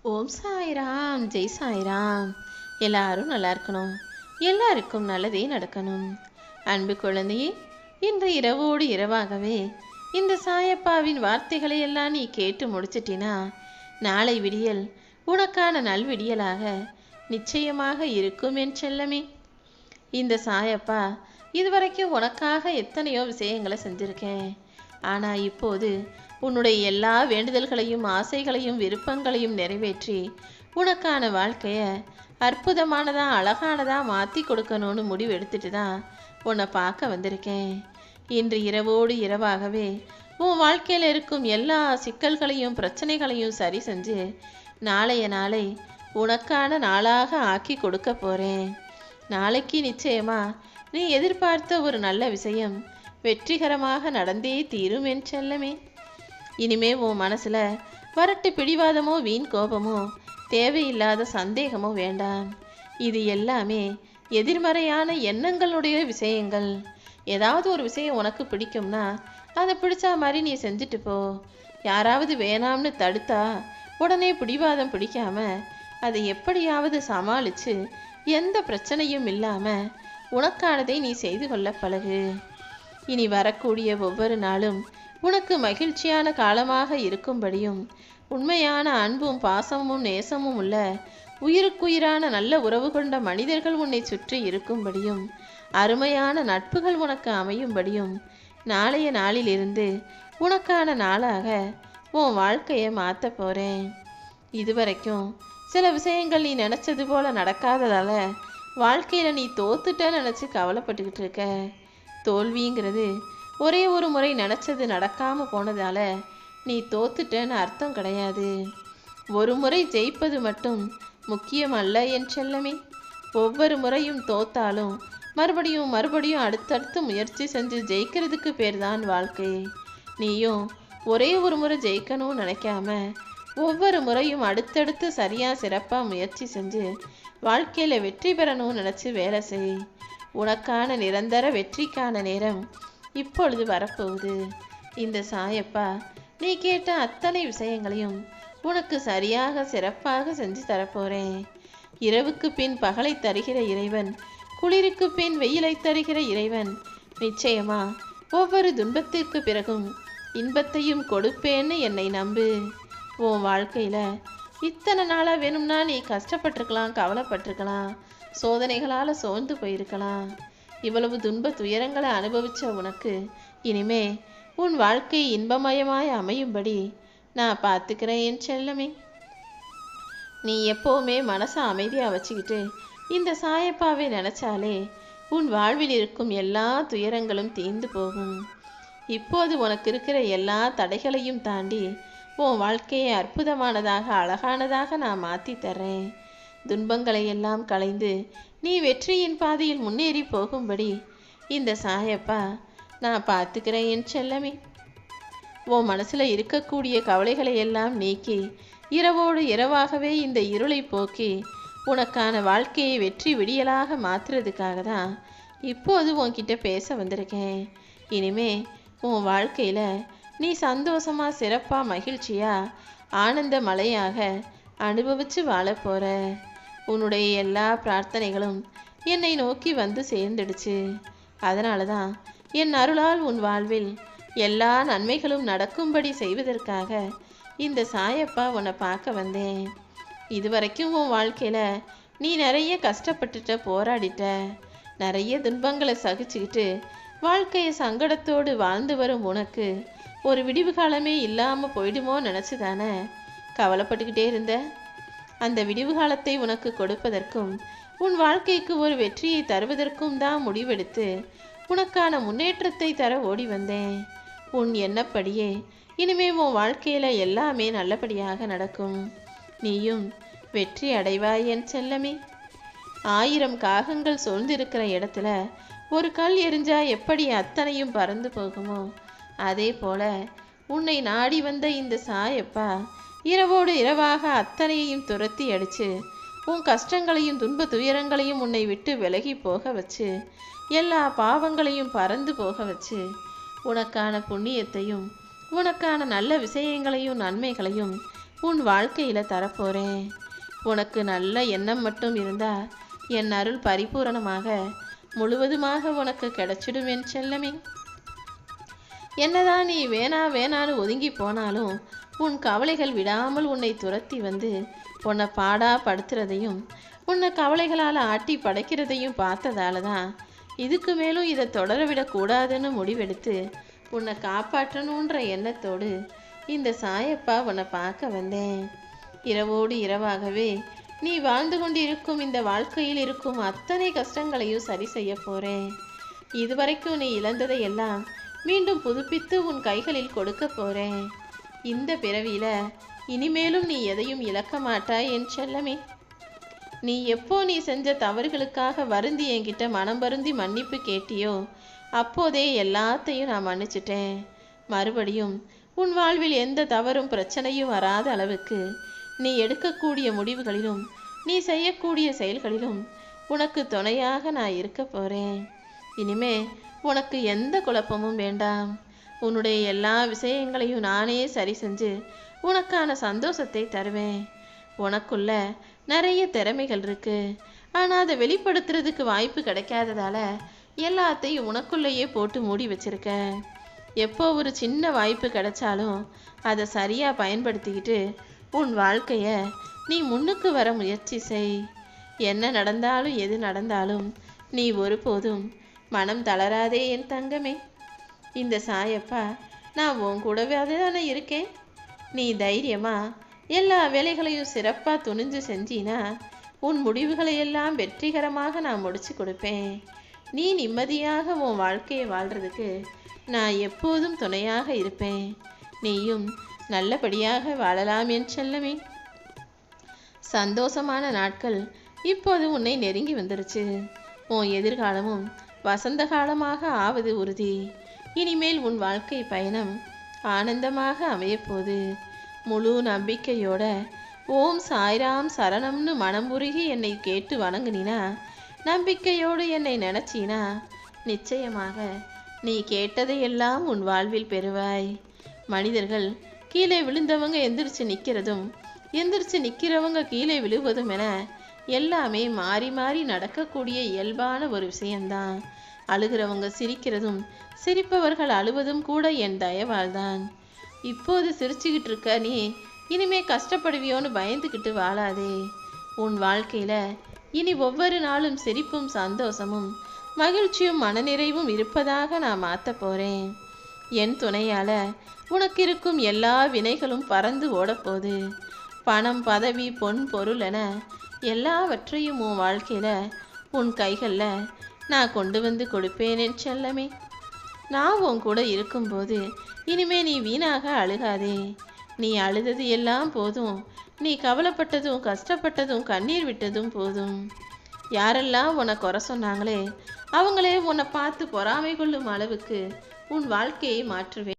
ஓம் சாய்ராம், ஜெய் சாய்ராம். எல்லாரும் நல்லா இருக்கணும், எல்லாருக்கும் நல்லதே நடக்கணும். அன்பு குழந்தையே, இன்று இரவோடு இரவாகவே இந்த சாயப்பாவின் வார்த்தைகளை எல்லாம் நீ கேட்டு முடிச்சிட்டினா நாளை விடியல் உனக்கான நல்விடியலாக நிச்சயமாக இருக்கும் என் செல்லமே. இந்த சாயப்பா இதுவரைக்கும் உனக்காக எத்தனையோ விஷயங்களை செஞ்சிருக்கேன். ஆனால் இப்போது உன்னுடைய எல்லா வேண்டுதல்களையும் ஆசைகளையும் விருப்பங்களையும் நிறைவேற்றி உனக்கான வாழ்க்கையை அற்புதமானதா அழகானதா மாற்றி கொடுக்கணும்னு முடிவு எடுத்துட்டு தான் உன்னை பார்க்க வந்திருக்கேன். இன்று இரவோடு இரவாகவே உன் வாழ்க்கையில் இருக்கும் எல்லா சிக்கல்களையும் பிரச்சனைகளையும் சரி செஞ்சு நாளைய நாளை உனக்கான நாளாக ஆக்கி கொடுக்க போகிறேன். நாளைக்கு நிச்சயமா நீ எதிர்பார்த்த ஒரு நல்ல விஷயம் வெற்றிகரமாக நடந்தே தீரும் என் செல்லமே. இனிமே உன் மனசுல வரட்டு பிடிவாதமோ வீண் கோபமோ தேவையில்லாத சந்தேகமோ வேண்டாம். இது எல்லாமே எதிர்மறையான எண்ணங்களுடைய விஷயங்கள். ஏதாவது ஒரு விஷயம் உனக்கு பிடிக்கும்னா அதை பிடிச்சா மாதிரி நீ செஞ்சுட்டு போ. யாராவது வேணாம்னு தடுத்தா உடனே பிடிவாதம் பிடிக்காம அதை எப்படியாவது சமாளித்து எந்த பிரச்சனையும் இல்லாமல் உனக்கானதை நீ செய்து கொள்ள பழகு. இனி வரக்கூடிய ஒவ்வொரு நாளும் உனக்கு மகிழ்ச்சியான காலமாக இருக்கும்படியும் உண்மையான அன்பும் பாசமும் நேசமும் உள்ள உயிருக்குயிரான நல்ல உறவு கொண்ட மனிதர்கள் உன்னை சுற்றி இருக்கும்படியும் அருமையான நட்புகள் உனக்கு அமையும்படியும் நாளைய நாளிலிருந்து உனக்கான நாளாக உன் வாழ்க்கையை மாற்ற போகிறேன். இதுவரைக்கும் சில விஷயங்கள் நீ நினச்சது போல நடக்காததால வாழ்க்கையில் நீ தோத்துட்ட நினச்சி கவலைப்பட்டுக்கிட்டு இருக்க. தோல்விங்கிறது ஒரே ஒரு முறை நினச்சது நடக்காமல் போனதால நீ தோத்துட்டேன்னு அர்த்தம் கிடையாது. ஒரு முறை ஜெயிப்பது மட்டும் முக்கியம் அல்ல என் செல்லமே. ஒவ்வொரு முறையும் தோத்தாலும் மறுபடியும் மறுபடியும் அடுத்தடுத்து முயற்சி செஞ்சு ஜெயிக்கிறதுக்கு பேர் தான் வாழ்க்கை. நீயும் ஒரே ஒரு முறை ஜெயிக்கணும்னு நினைக்காம ஒவ்வொரு முறையும் அடுத்தடுத்து சரியாக சிறப்பாக முயற்சி செஞ்சு வாழ்க்கையில் வெற்றி பெறணும்னு நினச்சி வேலை செய். உனக்கான நிரந்தர வெற்றிக்கான நேரம் இப்பொழுது வரப்போகுது. இந்த சாயப்பா நீ கேட்ட அத்தனை விஷயங்களையும் உனக்கு சரியாக சிறப்பாக செஞ்சு தரப்போகிறேன். இரவுக்கு பின் பகலை தருகிற இறைவன், குளிருக்கு பின் வெயிலை தருகிற இறைவன் நிச்சயமா ஒவ்வொரு துன்பத்திற்கு பிறகும் இன்பத்தையும் கொடுப்பேன்னு என்னை நம்பு. உன் வாழ்க்கையில் இத்தனை நாளாக வேணும்னா நீ கஷ்டப்பட்டிருக்கலாம், கவலைப்பட்டிருக்கலாம், சோதனைகளால் சோர்ந்து போயிருக்கலாம். இவ்வளவு துன்ப துயரங்களை அனுபவித்த உனக்கு இனிமே உன் வாழ்க்கை இன்பமயமாய் அமையும்படி நான் பார்த்துக்கிறேன் என் செல்லமே. நீ எப்போவுமே மனசை அமைதியாக வச்சுக்கிட்டு இந்த சாயப்பாவை நினச்சாலே உன் வாழ்வில் இருக்கும் எல்லா துயரங்களும் தீர்ந்து போகும். இப்போது உனக்கு இருக்கிற எல்லா தடைகளையும் தாண்டி உன் வாழ்க்கையை அற்புதமானதாக அழகானதாக நான் மாற்றி தர்றேன். துன்பங்களை எல்லாம் களைந்து நீ வெற்றியின் பாதையில் முன்னேறி போகும்படி இந்த சாயப்பா நான் பார்த்துக்கிறேன் என் செல்லமே. உன் மனசில் இருக்கக்கூடிய கவலைகளை எல்லாம் நீக்கி இரவோடு இரவாகவே இந்த இருளை போக்கி உனக்கான வாழ்க்கையை வெற்றி விடியலாக மாற்றுறதுக்காக தான் இப்போது உன்கிட்ட பேச வந்திருக்கேன். இனிமே உன் வாழ்க்கையில் நீ சந்தோஷமாக சிறப்பாக மகிழ்ச்சியாக ஆனந்த மலையாக அனுபவித்து வாழ போகிற. உன்னுடைய எல்லா பிரார்த்தனைகளும் என்னை நோக்கி வந்து சேர்ந்துடுச்சு. அதனால தான் என் அருளால் உன் வாழ்வில் எல்லா நன்மைகளும் நடக்கும்படி செய்வதற்காக இந்த சாயப்பா உன்னை பார்க்க வந்தேன். இதுவரைக்கும் உன் வாழ்க்கையில் நீ நிறைய கஷ்டப்பட்டுட்ட, போராடிட்ட, நிறைய துன்பங்களை சகிச்சுக்கிட்டு வாழ்க்கையை சங்கடத்தோடு வாழ்ந்து வரும் உனக்கு ஒரு விடிவு காலமே இல்லாமல் போயிடுமோ நினச்சி தானே கவலைப்பட்டுக்கிட்டே இருந்த. அந்த விடிவு காலத்தை உனக்கு கொடுப்பதற்கும் உன் வாழ்க்கைக்கு ஒரு வெற்றியை தருவதற்கும் தான் முடிவெடுத்து உனக்கான முன்னேற்றத்தை தர ஓடி வந்தேன். உன் எண்ணப்படியே இனிமே உன் வாழ்க்கையில் எல்லாமே நல்லபடியாக நடக்கும். நீயும் வெற்றி அடைவாய் என் செல்லமே. 1000 காகங்கள் சூழ்ந்திருக்கிற இடத்துல ஒரு கல் எரிஞ்சா எப்படி அத்தனையும் பறந்து போகுமோ அதே போல உன்னை நாடி வந்த இந்த சாயப்பா இரவோடு இரவாக அத்தனையையும் துரத்தி அடித்து உன் கஷ்டங்களையும் துன்ப துயரங்களையும் உன்னை விட்டு விலகி போக வச்சு எல்லா பாவங்களையும் பறந்து போக வச்சு உனக்கான புண்ணியத்தையும் உனக்கான நல்ல விஷயங்களையும் நன்மைகளையும் உன் வாழ்க்கையில் தரப்போகிறேன். உனக்கு நல்ல எண்ணம் மட்டும் இருந்தா என் அருள் பரிபூரணமாக முழுவதுமாக உனக்கு கிடைச்சிடும் என் செல்லமே. என்னதான் நீ வேணான்னு ஒதுங்கி போனாலும் உன் கவலைகள் விடாமல் உன்னை துரத்தி வந்து உன்னை பாடா படுத்துறதையும் உன்னை கவலைகளால் ஆட்டி படைக்கிறதையும் பார்த்ததால தான் இதுக்கு மேலும் இதை தொடர விடக்கூடாதுன்னு முடிவெடுத்து உன்னை காப்பாற்றணுன்ற எண்ணத்தோடு இந்த சாயப்பா உன்னை பார்க்க வந்தேன். இரவோடு இரவாகவே நீ வாழ்ந்து கொண்டிருக்கும் இந்த வாழ்க்கையில் இருக்கும் அத்தனை கஷ்டங்களையும் சரி செய்ய போறேன். இதுவரைக்கும் நீ இழந்ததை எல்லாம் மீண்டும் புதுப்பித்து உன் கைகளில் கொடுக்க போறேன். இந்த பிறவியில இனிமேலும் நீ எதையும் இழக்க மாட்டாய் என் செல்லமே. நீ எப்போ நீ செஞ்ச தவறுகளுக்காக வருந்தி என்கிட்ட மனம் வருந்தி மன்னிப்பு கேட்டியோ அப்போதே எல்லாத்தையும் நான் மன்னிச்சிட்டேன். மறுபடியும் உன் வாழ்வில் எந்த தவறும் பிரச்சனையும் வராத அளவுக்கு நீ எடுக்கக்கூடிய முடிவுகளிலும் நீ செய்யக்கூடிய செயல்களிலும் உனக்கு துணையாக நான் இருக்க போறேன். இனிமே உனக்கு எந்த குழப்பமும் வேண்டாம். உன்னுடைய எல்லா விஷயங்களையும் நானே சரி செஞ்சு உனக்கான சந்தோஷத்தை தருவேன். உனக்குள்ள நிறைய திறமைகள் இருக்கு, ஆனால் அதை வெளிப்படுத்துறதுக்கு வாய்ப்பு கிடைக்காததால எல்லாத்தையும் உனக்குள்ளேயே போட்டு மூடி வச்சிருக்க. எப்போ ஒரு சின்ன வாய்ப்பு கிடைச்சாலும் அதை சரியா பயன்படுத்திக்கிட்டு உன் வாழ்க்கைய நீ முன்னுக்கு வர முயற்சி செய். என்ன நடந்தாலும் எது நடந்தாலும் நீ ஒருபோதும் மனம் தளராதே என் தங்கமே. இந்த சாயப்பா நான் உன் கூடவே தானே இருக்கேன். நீ தைரியமா எல்லா வேலைகளையும் சிறப்பாக துணிஞ்சு செஞ்சினா உன் முடிவுகளை எல்லாம் வெற்றிகரமாக நான் முடிச்சு கொடுப்பேன். நீ நிம்மதியாக உன் வாழ்க்கையை வாழ்றதுக்கு நான் எப்போதும் துணையாக இருப்பேன். நீயும் நல்லபடியாக வாழலாம் என் செல்லமே. சந்தோஷமான நாட்கள் இப்போது உன்னை நெருங்கி வந்துருச்சு. உன் எதிர்காலமும் வசந்த காலமாக ஆவது உறுதி. இனிமேல் உன் வாழ்க்கை பயணம் ஆனந்தமாக அமையப்போகுது. முழு நம்பிக்கையோட ஓம் சாய்ராம் சரணம்னு மனம் உருகி என்னை கேட்டு வணங்குனினா, நம்பிக்கையோடு என்னை நினச்சினா நிச்சயமாக நீ கேட்டதையெல்லாம் உன் வாழ்வில் பெறுவாய். மனிதர்கள் கீழே விழுந்தவங்க எந்திரிச்சு நிற்கிறதும் எந்திரிச்சு நிற்கிறவங்க கீழே விழுவதும் என எல்லாமே மாறி மாறி நடக்கக்கூடிய இயல்பான ஒரு விஷயம்தான். அழுகிறவங்க சிரிக்கிறதும் சிரிப்பவர்கள் அழுவதும் கூட என் தயவால்தான். இப்போது சிரிச்சுக்கிட்டு இருக்க நீ இனிமே கஷ்டப்படுவியோன்னு பயந்துக்கிட்டு வாழாதே. உன் வாழ்க்கையில இனி ஒவ்வொரு நாளும் சிரிப்பும் சந்தோஷமும் மகிழ்ச்சியும் மனநிறைவும் இருப்பதாக நான் மாற்ற போறேன். என் துணையால உனக்கு இருக்கும் எல்லா வினைகளும் பறந்து ஓடப்போகுது. பணம் பதவி பொன் பொருள் என எல்லாவற்றையும் உன் வாழ்க்கையில உன் கைகளில் நான் கொண்டு வந்து கொடுப்பேன் என் செல்லமே. நான் உன் கூட இருக்கும்போது இனிமே நீ வீணாக அழுகாதே. நீ அழுதது எல்லாம் போதும். நீ கவலைப்பட்டதும் கஷ்டப்பட்டதும் கண்ணீர் விட்டதும் போதும். யாரெல்லாம் உன்னை குறை சொன்னாங்களே அவங்களே உன்னை பார்த்து பொறாமை கொள்ளும் அளவுக்கு உன் வாழ்க்கையை மாற்றுவேன்.